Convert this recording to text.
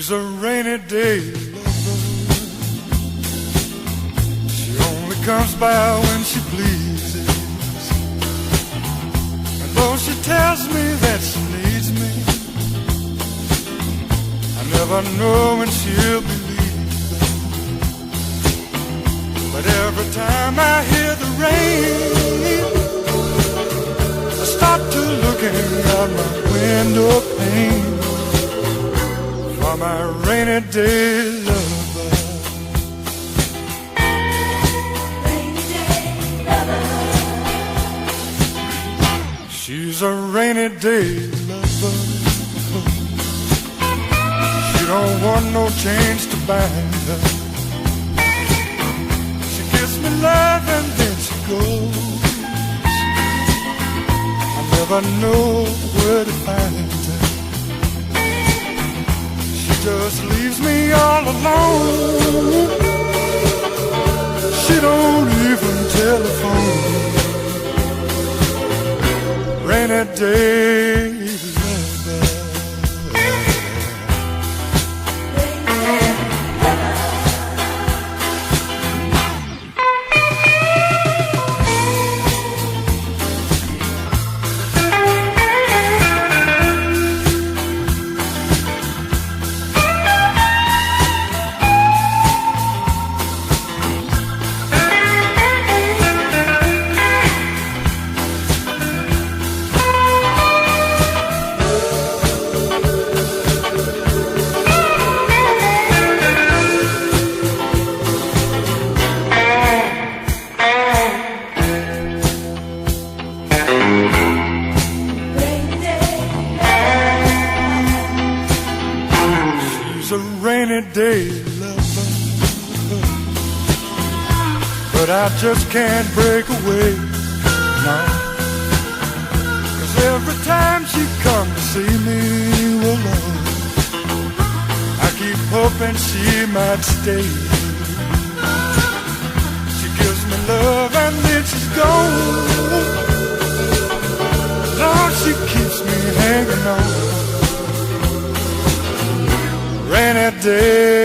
She's a rainy day lover. She only comes by when she pleases. And though she tells me that she needs me, I never know when she'll believe it. But every time I hear the rain, I start to looking out my window pane for my rainy day lover. Rainy day lover. She's a rainy day lover. She don't want no chains to bind her. She gives me love and then she goes. I never know where to find her. Just leaves me all alone. She don't even telephone. Rainy day lover. She's a rainy day lover, but I just can't break away, no. 'Cause every time she comes to see me alone, I keep hoping she might stay. She gives me love and then she's gone. Lord, she keeps me hanging on. Rainy day